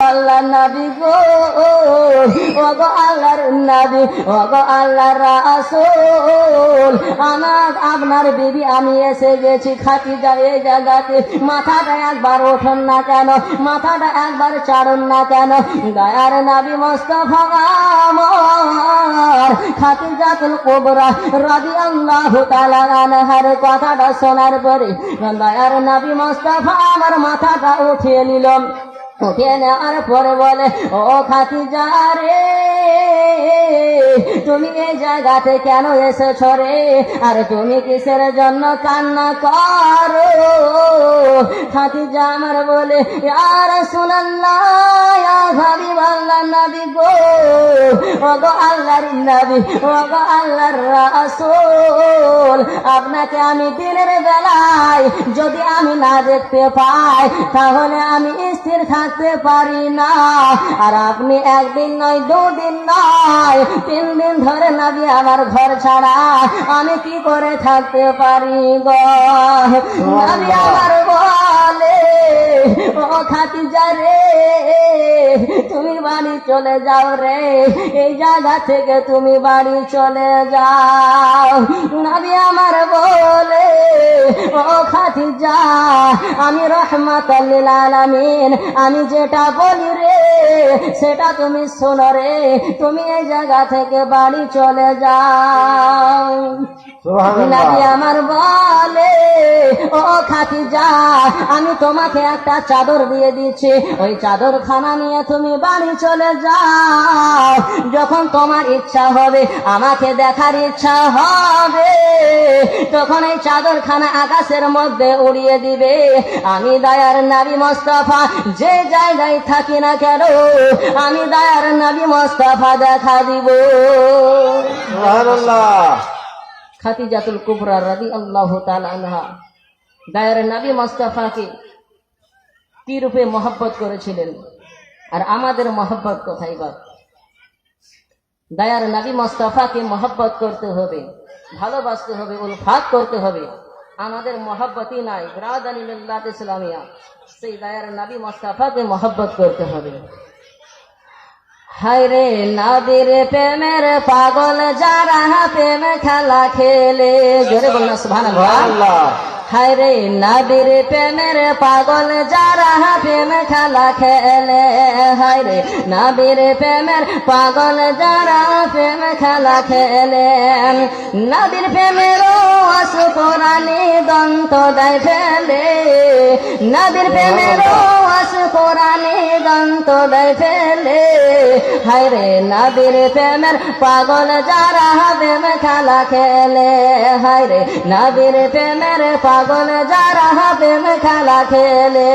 আল্লাহ নবী গো, ওগো আল্লাহর নবী, ওগো আল্লাহর রাসূল, আপনার বিবি আমি এসে গেছি খাদিজা এই জায়গাতে। মাথাটা একবার ওঠুন না কেন, মাথাটা একবার চাড়ুন না কেন। দয়ার নবী মুস্তাফা আমার খাদিজাতুল কুবরা রাদিয়াল্লাহু তাআলা আনহার কথাটা শোনার পরে দয়ার নবী মুস্তাফা আমার মাথাটা উঠিয়ে নিল। উঠে নেওয়ার পরে বলে, ও খাদিজা রে, তুমি এই জায়গাতে কেন এসেছ রে? আর তুমি কিসের জন্য কান্না করো? খাদিজা আমার বলে, ইয়া রাসূলুল্লাহ, ইয়া হাবিবাল্লাহ নবী গো, ওগো আল্লাহর নবী, ওগো আল্লাহর রাসূল, আপনাকে আমি দিনের বেলায় যদি আমি না দেখতে পাই তাহলে আমি স্থির থাকতে পারি না। আর আপনি একদিন নয়, দুদিন নয়, 3 দিন ধরে নবী আমার ঘর ছাড়া আমি কি করে থাকতে পারি গো? নবী আমার বলে, ও খাদিজা রে, তুমি বাড়ি চলে যাও রে, এই জায়গা থেকে তুমি বাড়ি চলে যাও। নবী আমার বলে, ও খাদিজা, আমি রাহমাতাল লিল আলামিন, আমি যেটা বলি রে সেটা তুমি শোনো রে, তুমি এই জায়গা থেকে বাড়ি চলে যাও। নবী আমার বলে, ও খাদিজা, আমি তোমাকে একটা চাদর দিয়ে দিচ্ছি, ওই চাদর খানা নিয়ে তুমি বাড়ি চলে যাও। যখন তোমার ইচ্ছা হবে, আমাকে দেখার ইচ্ছা হবে, তখন এই চাদর খানা আকাশের মধ্যে উড়িয়ে দিবে। আমি দয়ার নবী মুস্তাফা যে জায়গায় থাকি না কেন, আমি দয়ার নবী মুস্তাফা দেখা দিব। সুবহানাল্লাহ। খাদিজাতুল কুবরা রাদিয়াল্লাহু তাআলা আনহা দয়ার নবী মুস্তাফাকে কি রূপে মহব্বত করেছিলেন, আর আমাদের মহব্বত কোথায় বা? দয়ার নবী মুস্তাফাকে মহব্বত করতে হবে, ভালোবাসতে হবে, উলফাত করতে হবে। আমাদের মহব্বতই নাই বিরাদানি মিল্লাত ইসলামিয়া, সেই দয়ার নবী মুস্তাফাকে মহব্বত করতে হবে। হায় রে নবীর প্রেমের পাগল যারা প্রেম খেলা খেলে, জোরে বলনা সুবহানাল্লাহ। হায় রে নবীর প্রেমের পাগল যারা প্রেম খেলা খেলে, হায় রে নবীর প্রেমের পাগল যারা প্রেম খেলা খেলে, নবীর প্রেমের আশুকরানি দন্ত দেয় ফেলে, নবীর প্রেমের আশুকরানি দন্ত দেয় ফেলে। হায় রে নবীর প্রেমের পাগল যারা প্রেম খেলা খেলে, হায় রে নবীর প্রেমের পাগল যারা প্রেম খেলা খেলে।